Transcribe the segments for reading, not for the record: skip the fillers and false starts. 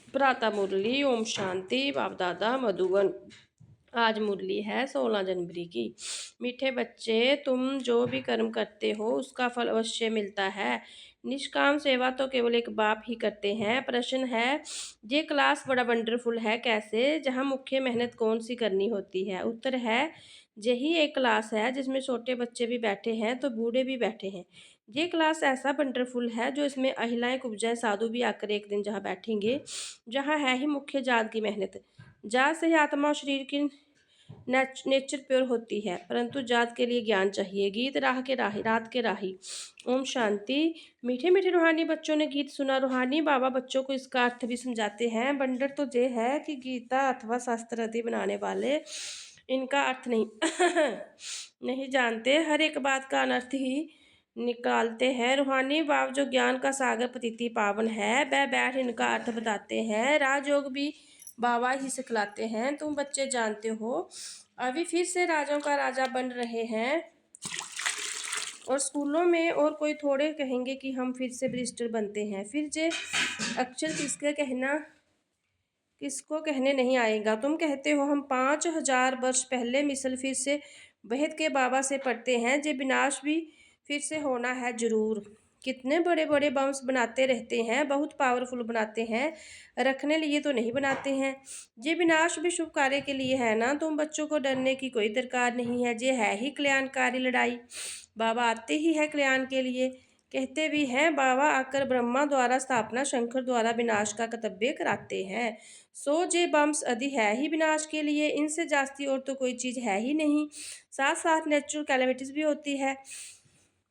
प्रातः मुरली। ओम शांति। बाप दादा मधुबन। आज मुरली है 16 जनवरी की। मीठे बच्चे, तुम जो भी कर्म करते हो उसका फल अवश्य मिलता है। निष्काम सेवा तो केवल एक बाप ही करते हैं। प्रश्न है, ये क्लास बड़ा वंडरफुल है कैसे, जहाँ मुख्य मेहनत कौन सी करनी होती है। उत्तर है, यही एक क्लास है जिसमें छोटे बच्चे भी बैठे हैं तो बूढ़े भी बैठे हैं। ये क्लास ऐसा वंडरफुल है जो इसमें अहिलाएं कुब्जाएं साधु भी आकर एक दिन जहाँ बैठेंगे, जहाँ है ही मुख्य जात की मेहनत। जात से ही आत्मा और शरीर की नेचर प्योर होती है, परंतु जात के लिए ज्ञान चाहिए। गीत राह के राही, रात के राही। ओम शांति। मीठे मीठे रूहानी बच्चों ने गीत सुना। रूहानी बाबा बच्चों को इसका अर्थ भी समझाते हैं। बंडर तो ये है कि गीता अथवा शास्त्र आदि बनाने वाले इनका अर्थ नहीं नहीं जानते, हर एक बात का अनर्थ ही निकालते हैं। रूहानी बाब जो ज्ञान का सागर पतिति पावन है, वह बैठ इनका अर्थ बताते हैं। राजयोग भी बाबा ही सिखलाते हैं। तुम बच्चे जानते हो अभी फिर से राजों का राजा बन रहे हैं, और स्कूलों में और कोई थोड़े कहेंगे कि हम फिर से बैरिस्टर बनते हैं। फिर जे अक्षर किसको कहने नहीं आएगा। तुम कहते हो हम 5000 वर्ष पहले मिसल फिर से बेहद के बाबा से पढ़ते हैं। जे विनाश भी फिर से होना है जरूर। कितने बड़े बड़े बम्स बनाते रहते हैं, बहुत पावरफुल बनाते हैं, रखने लिए तो नहीं बनाते हैं। ये विनाश भी शुभ कार्य के लिए है ना। तुम बच्चों को डरने की कोई दरकार नहीं है, ये है ही कल्याणकारी लड़ाई। बाबा आते ही है कल्याण के लिए। कहते भी हैं बाबा आकर ब्रह्मा द्वारा स्थापना, शंकर द्वारा विनाश का कर्तव्य कराते हैं। सो जे बम्स अधि है ही विनाश के लिए, इनसे जास्ती और तो कोई चीज़ है ही नहीं। साथ साथ नेचुरल कैलामिटीज भी होती है,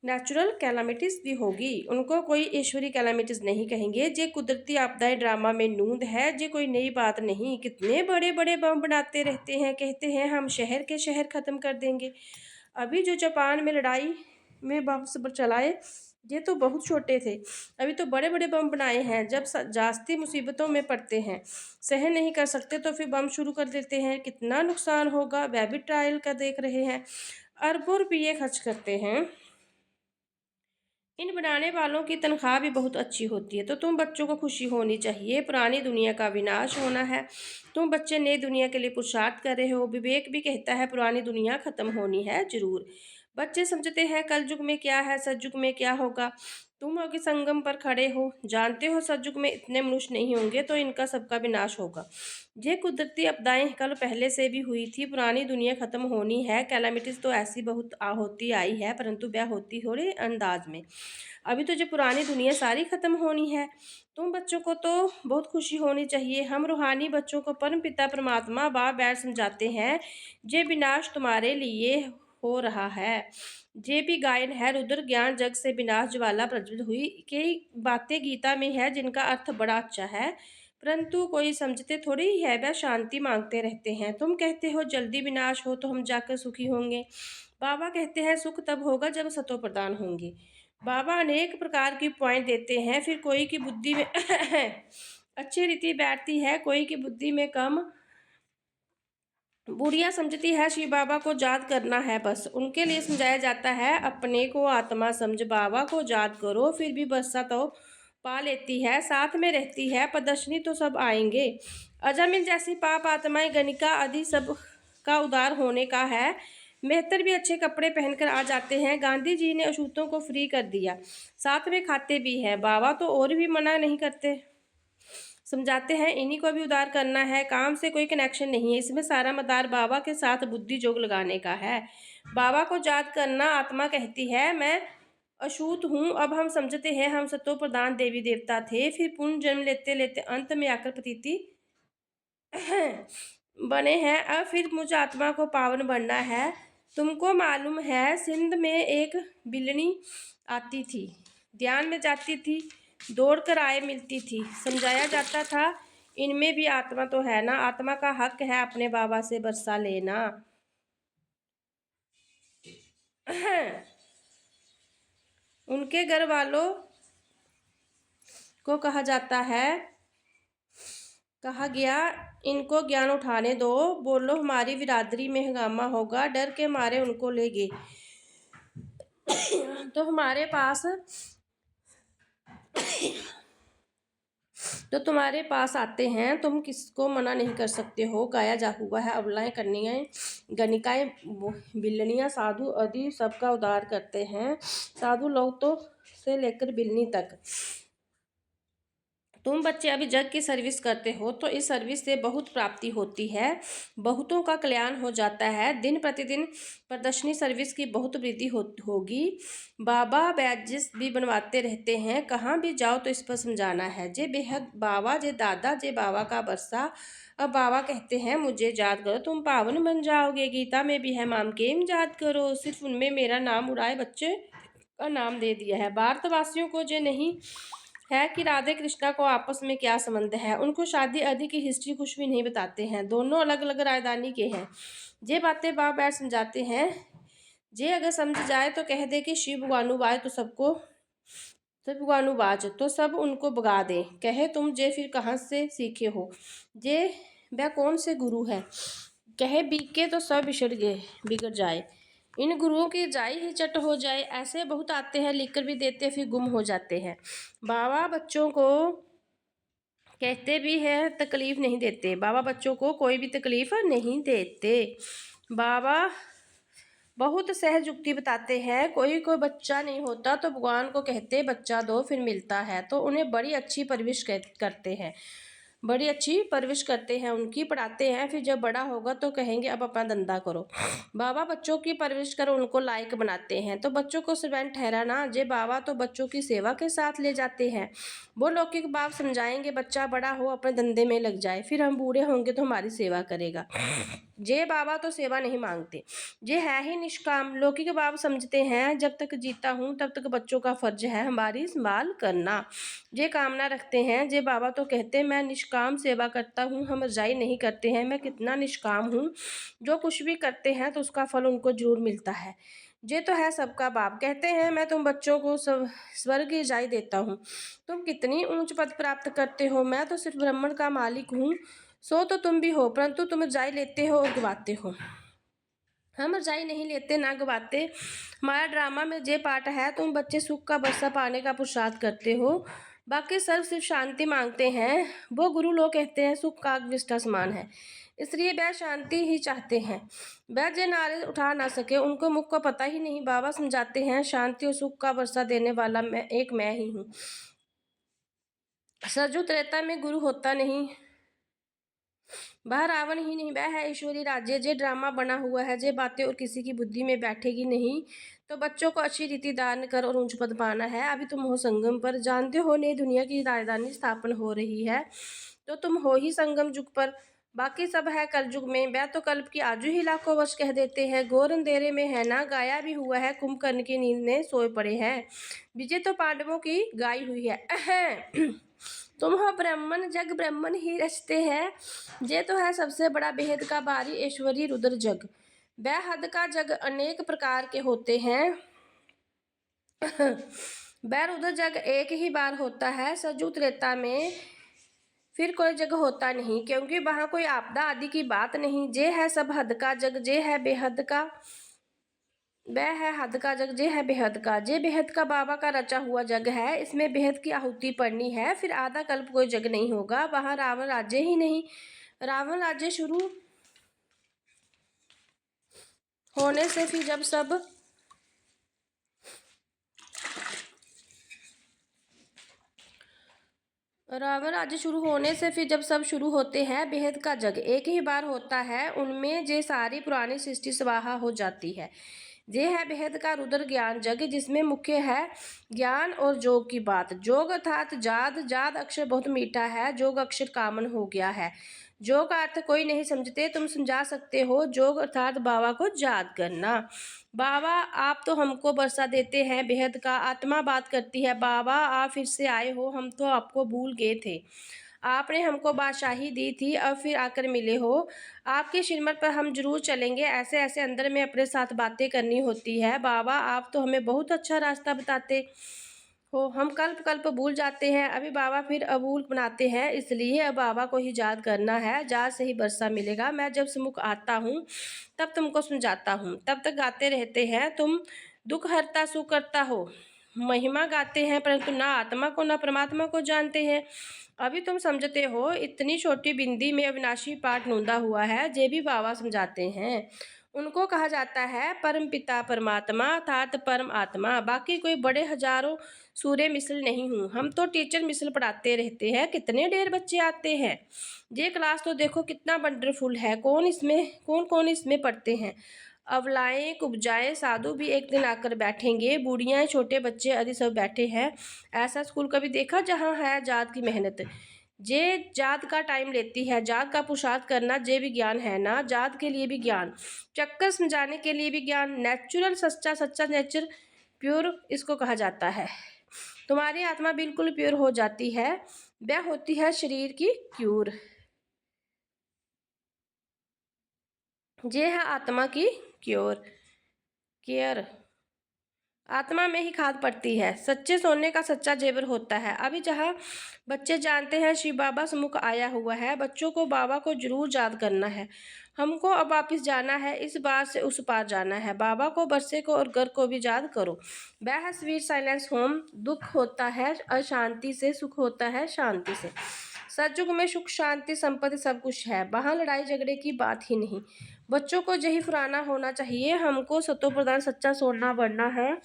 नेचुरल कैलामिटीज भी होगी, उनको कोई ईश्वरी कैलामिटीज नहीं कहेंगे। जे कुदरती आपदाएं ड्रामा में नूंद है, जे कोई नई बात नहीं। कितने बड़े बड़े बम बनाते रहते हैं, कहते हैं हम शहर के शहर ख़त्म कर देंगे। अभी जो जापान में लड़ाई में बम चलाए, ये तो बहुत छोटे थे, अभी तो बड़े बड़े बम बनाए हैं। जब जास्ती मुसीबतों में पड़ते हैं, सहन नहीं कर सकते तो फिर बम शुरू कर देते हैं। कितना नुकसान होगा, वह भी ट्रायल का देख रहे हैं, अरबों रुपये खर्च करते हैं। इन बनाने वालों की तनख्वाह भी बहुत अच्छी होती है। तो तुम बच्चों को खुशी होनी चाहिए, पुरानी दुनिया का विनाश होना है। तुम बच्चे नई दुनिया के लिए पुरुषार्थ कर रहे हो। विवेक भी कहता है पुरानी दुनिया खत्म होनी है जरूर। बच्चे समझते हैं कल युग में क्या है, सतयुग में क्या होगा। तुम अभी संगम पर खड़े हो, जानते हो सतयुग में इतने मनुष्य नहीं होंगे तो इनका सबका विनाश होगा। ये कुदरती आपदाएं कल पहले से भी हुई थी। पुरानी दुनिया खत्म होनी है। कैलामिटीज तो ऐसी बहुत होती आई है, परंतु वह होती थोड़े अंदाज में। अभी तो जो पुरानी दुनिया सारी खत्म होनी है। तुम बच्चों को तो बहुत खुशी होनी चाहिए। हम रूहानी बच्चों को परम पिता परमात्मा बाप बैठ समझाते हैं, ये विनाश तुम्हारे लिए हो रहा है। ये भी गायन है, रुद्र ज्ञान जग से विनाश ज्वाला प्रज्वलित हुई। कई बातें गीता में है जिनका अर्थ बड़ा अच्छा है, परंतु कोई समझते थोड़ी ही है, वह शांति मांगते रहते हैं। तुम कहते हो जल्दी विनाश हो तो हम जाकर सुखी होंगे। बाबा कहते हैं सुख तब होगा जब सतो प्रदान होंगे। बाबा अनेक प्रकार की पॉइंट देते हैं, फिर कोई की बुद्धि में अच्छी रीति बैठती है, कोई की बुद्धि में कम बुढ़िया समझती है। शिव बाबा को याद करना है बस, उनके लिए समझाया जाता है अपने को आत्मा समझ, बाबा को याद करो। फिर भी बरसा तो पा लेती है, साथ में रहती है, प्रदर्शनी तो सब आएंगे। अजामिल जैसी पाप आत्माएं गणिका आदि सब का उद्धार होने का है। मेहतर भी अच्छे कपड़े पहनकर आ जाते हैं। गांधी जी ने अछूतों को फ्री कर दिया, साथ में खाते भी हैं। बाबा तो और भी मना नहीं करते, समझाते हैं इन्हीं को भी उद्धार करना है। काम से कोई कनेक्शन नहीं है, इसमें सारा मदार बाबा के साथ बुद्धि जोग लगाने का है। बाबा को याद करना। आत्मा कहती है मैं अछूत हूँ। अब हम समझते हैं हम सतो प्रधान देवी देवता थे, फिर पुण्य जन्म लेते लेते अंत में आकर पतिति बने हैं। अब फिर मुझे आत्मा को पावन बनना है। तुमको मालूम है सिंध में एक बिल्ली आती थी, ध्यान में जाती थी, दौड़ कर आए मिलती थी। समझाया जाता था इनमें भी आत्मा तो है ना, आत्मा का हक है अपने बाबा से बरसा लेना। उनके घर वालों को कहा जाता है, कहा गया इनको ज्ञान उठाने दो, बोलो हमारी बिरादरी में हंगामा होगा। डर के मारे उनको ले गए तो हमारे पास तो तुम्हारे पास आते हैं, तुम किसको मना नहीं कर सकते हो। गाया जा हुआ है। अबलाएं, कन्याएं, गणिकाएं, बिल्लियां, साधु आदि सबका उद्धार करते हैं। साधु लोग तो से लेकर बिल्ली तक। तुम बच्चे अभी जग की सर्विस करते हो तो इस सर्विस से बहुत प्राप्ति होती है, बहुतों का कल्याण हो जाता है। दिन प्रतिदिन प्रदर्शनी सर्विस की बहुत वृद्धि होगी। बाबा बैजेस भी बनवाते रहते हैं, कहाँ भी जाओ तो इस पर समझाना है। जे बेहद बाबा, जे दादा, जे बाबा का बरसा। अब बाबा कहते हैं मुझे याद करो तुम पावन बन जाओगे। गीता में भी है माम केम याद करो, सिर्फ उनमें मेरा नाम उड़ाए बच्चे का नाम दे दिया है। भारतवासियों को जो नहीं है कि राधे कृष्णा को आपस में क्या संबंध है, उनको शादी आदि की हिस्ट्री कुछ भी नहीं बताते हैं। दोनों अलग अलग राजधानी के हैं। ये बातें बाप बैठ समझाते हैं। जे अगर समझ जाए तो कह दे कि शिव भगवानुबाज तो सबको सब भगवानुबाज तो सब उनको भगा दे। कहे तुम जे फिर कहाँ से सीखे हो, जे वह कौन से गुरु है। कहे बीके तो सब बिगड़ जाए, इन गुरुओं की जाई ही चट हो जाए। ऐसे बहुत आते हैं, लिखकर भी देते फिर गुम हो जाते हैं। बाबा बच्चों को कहते भी हैं तकलीफ नहीं देते। बाबा बच्चों को कोई भी तकलीफ नहीं देते। बाबा बहुत सहज युक्ति बताते हैं। कोई कोई बच्चा नहीं होता तो भगवान को कहते बच्चा दो, फिर मिलता है तो उन्हें बड़ी अच्छी परवरिश करते हैं, बड़ी अच्छी परवरिश करते हैं, उनकी पढ़ाते हैं। फिर जब बड़ा होगा तो कहेंगे अब अपना धंधा करो। बाबा बच्चों की परवरिश कर उनको लायक बनाते हैं तो बच्चों को सर्वेंट ठहराना। जे बाबा तो बच्चों की सेवा के साथ ले जाते हैं। वो लौकिक बाप समझाएंगे बच्चा बड़ा हो अपने धंधे में लग जाए, फिर हम बूढ़े होंगे तो हमारी सेवा करेगा। जे बाबा तो सेवा नहीं मांगते, जे है ही निष्काम। लौकिक बाप समझते हैं जब तक जीता हूँ तब तक बच्चों का फर्ज है हमारी संभाल करना। जे कामना रखते हैं, जे बाबा तो कहते मैं निष्काम सेवा करता हूँ, हम रजाई नहीं करते हैं, मैं कितना निष्काम हूँ। जो कुछ भी करते हैं तो उसका फल उनको जरूर मिलता है। ये तो है सबका बाप। कहते हैं मैं तुम बच्चों को सब स्वर्ग की रजाई देता हूँ। तुम कितनी ऊंच पद प्राप्त करते हो, मैं तो सिर्फ ब्राह्मण का मालिक हूँ। सो तो तुम भी हो, परंतु तुम रजाई लेते हो और गवाते हो। हम रजाई नहीं लेते ना गवाते। हमारा ड्रामा में जे पार्ट है, तुम बच्चे सुख का बरसा पाने का पुरुषार्थ करते हो, बाकी सब सिर्फ शांति मांगते हैं। वो गुरु लोग कहते हैं सुख का विष्ठा समान है, इसलिए वह शांति ही चाहते हैं। वह जो नारे उठा ना सके उनको मुख को पता ही नहीं। बाबा समझाते हैं शांति और सुख का बरसा देने वाला मैं ही हूँ। सरजू त्रेता में गुरु होता नहीं, वह रावण ही नहीं, वह है ईश्वरी राज्य। जे ड्रामा बना हुआ है, जे बातें और किसी की बुद्धि में बैठेगी नहीं। तो बच्चों को अच्छी रीति दान कर और ऊंच पद पाना है। अभी तुम हो संगम पर, जानते हो नई दुनिया की राजधानी स्थापन हो रही है, तो तुम हो ही संगम युग पर। बाकी सब है कलयुग में। वह तो कल्प की आजू ही लाखों वर्ष कह देते हैं। घोर अंधेरे में है ना, गाया भी हुआ है कुंभकर्ण की नींद में सोए पड़े हैं। विजय तो पांडवों की गाई हुई है। तुम हो ब्राह्मण, जग ब्राह्मण ही रचते हैं। ये तो है सबसे बड़ा बेहद का भारी ऐश्वर्य रुद्र जग। वह हद का जग अनेक प्रकार के होते हैं। वह रुद्र जग एक ही बार होता है। सजू त्रेता में फिर कोई जग होता नहीं, क्योंकि वहां कोई आपदा आदि की बात नहीं। जे है सब हद का जग, जे है बेहद का, वह है हद का जग, जे है बेहद का। जे बेहद का बाबा का रचा हुआ जग है, इसमें बेहद की आहुति पड़नी है, फिर आधा कल्प कोई जग नहीं होगा। वहां रावण राज्य ही नहीं। रावण राज्य शुरू होने से फिर जब सब रावण राज्य शुरू होने से फिर जब सब शुरू होते हैं, बेहद का जग एक ही बार होता है। उनमें जे सारी पुरानी सृष्टि स्वाहा हो जाती है। ये है बेहद का रुद्र ज्ञान जग, जिसमें मुख्य है ज्ञान और जोग की बात। जोग अर्थात जाद, जाद अक्षर बहुत मीठा है, जोग अक्षर कामन हो गया है। जोग का अर्थ कोई नहीं समझते, तुम समझा सकते हो। जोग अर्थात बाबा को याद करना। बाबा आप तो हमको बरसा देते हैं बेहद का। आत्मा बात करती है बाबा आप फिर से आए हो, हम तो आपको भूल गए थे। आपने हमको बादशाही दी थी, अब फिर आकर मिले हो। आपके शिरमत पर हम जरूर चलेंगे। ऐसे ऐसे अंदर में अपने साथ बातें करनी होती है। बाबा आप तो हमें बहुत अच्छा रास्ता बताते हो, हम कल्प कल्प भूल जाते हैं, अभी बाबा फिर अबूल बनाते हैं, इसलिए अब बाबा को ही याद करना है। याद से ही बरसा मिलेगा। मैं जब सम्मुख आता हूँ तब तुमको समझाता हूँ, तब तक गाते रहते हैं तुम दुख हरता सुख करता हो। महिमा गाते हैं, परंतु ना आत्मा को ना परमात्मा को जानते हैं। अभी तुम समझते हो, इतनी छोटी बिंदी में अविनाशी पाठ नूंदा हुआ है, जे भी बाबा समझाते हैं। उनको कहा जाता है परम पिता परमात्मा अर्थात परम आत्मा। बाकी कोई बड़े हजारों सूर्य मिसल नहीं हूँ। हम तो टीचर मिसल पढ़ाते रहते हैं, कितने ढेर बच्चे आते हैं। ये क्लास तो देखो कितना वंडरफुल है। कौन कौन इसमें पढ़ते हैं। अवलाएं कुब्जाएं साधु भी एक दिन आकर बैठेंगे, बूढ़ियाँ छोटे बच्चे आदि सब बैठे हैं। ऐसा स्कूल कभी देखा जहाँ है जात की मेहनत। जे जात का टाइम लेती है, जात का पुरुषार्थ करना जे भी ज्ञान है ना। जात के लिए भी ज्ञान, चक्कर समझाने के लिए भी ज्ञान। नेचुरल सच्चा सच्चा नेचर प्योर इसको कहा जाता है। तुम्हारी आत्मा बिल्कुल प्योर हो जाती है, वह होती है शरीर की क्यूर। ये है आत्मा की क्योर केयर। आत्मा में ही खाद पड़ती है, सच्चे सोने का सच्चा जेवर होता है। अभी जहाँ बच्चे जानते हैं शिव बाबा सम्मुख आया हुआ है, बच्चों को बाबा को जरूर याद करना है। हमको अब वापिस जाना है, इस बार से उस पार जाना है। बाबा को, बरसे को और घर को भी याद करो। वह है स्वीट साइलेंस होम। दुख होता है अशांति से, सुख होता है शांति से। सतयुग में सुख शांति संपत्ति सब कुछ है, वहाँ लड़ाई झगड़े की बात ही नहीं। बच्चों को यही फुराना होना चाहिए। हमको सतो प्रधान सच्चा सोना बनना है,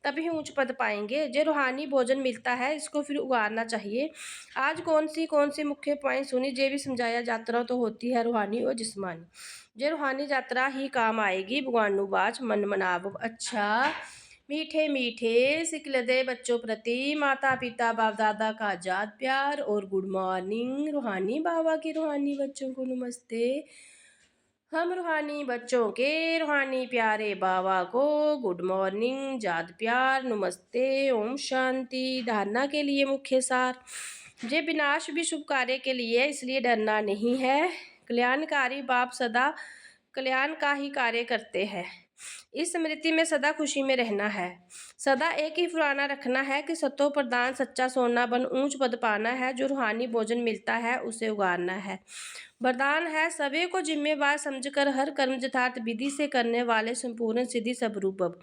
तभी ऊंच पद पाएंगे। जो रूहानी भोजन मिलता है, इसको फिर उगारना चाहिए। आज कौन सी मुख्य पॉइंट सुनी। जे भी समझाया यात्रा तो होती है रूहानी और जिस्मानी। जे रूहानी यात्रा ही काम आएगी। भगवानु बाच मन मनाव अच्छा। मीठे मीठे सिकलदे बच्चों प्रति माता पिता बाप दादा का आजाद प्यार और गुड मॉर्निंग। रूहानी बाबा के रूहानी बच्चों को नमस्ते। हम रूहानी बच्चों के रूहानी प्यारे बाबा को गुड मॉर्निंग, याद प्यार, नमस्ते, ओम शांति। धारणा के लिए मुख्य सार। जे विनाश भी शुभ कार्य के लिए, इसलिए डरना नहीं है। कल्याणकारी बाप सदा कल्याण का ही कार्य करते हैं। इस स्मृति में सदा खुशी में रहना है। सदा एक ही फुराना रखना है कि सतो प्रधान सच्चा सोना बन ऊंच पद पाना है। जो रूहानी भोजन मिलता है उसे उगारना है। वरदान है सभी को जिम्मेवार समझकर हर कर्म यथार्थ विधि से करने वाले संपूर्ण सिद्धि स्वरूप।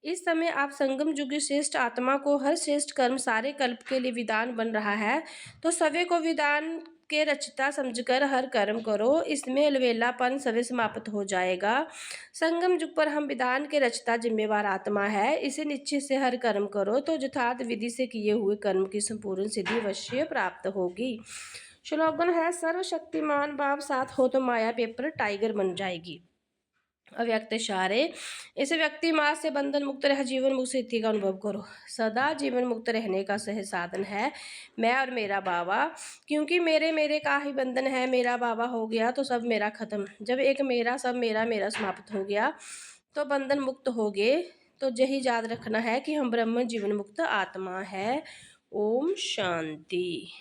इस समय आप संगम युग श्रेष्ठ आत्मा को हर श्रेष्ठ कर्म सारे कल्प के लिए विधान बन रहा है, तो सभी को विधान के रचता समझकर हर कर्म करो। इसमें अलवेलापन सभी समाप्त हो जाएगा। संगम युग पर हम विधान के रचता जिम्मेवार आत्मा है। इसे निश्चय से हर कर्म करो तो यथार्थ विधि से किए हुए कर्म की संपूर्ण सिद्धि अवश्य प्राप्त होगी। स्लोगन है सर्वशक्तिमान बाप साथ हो तो माया पेपर टाइगर बन जाएगी। अव्यक्त इशारे। इस व्यक्ति मार्ग से बंधन मुक्त रह जीवन मुक्त स्थिति का अनुभव करो। सदा जीवन मुक्त रहने का सही साधन है मैं और मेरा बाबा। क्योंकि मेरे का ही बंधन है। मेरा बाबा हो गया तो सब मेरा खत्म। जब एक मेरा सब मेरा समाप्त हो गया तो बंधन मुक्त हो गए। तो यही याद रखना है कि हम ब्रह्म जीवन मुक्त आत्मा है। ओम शांति।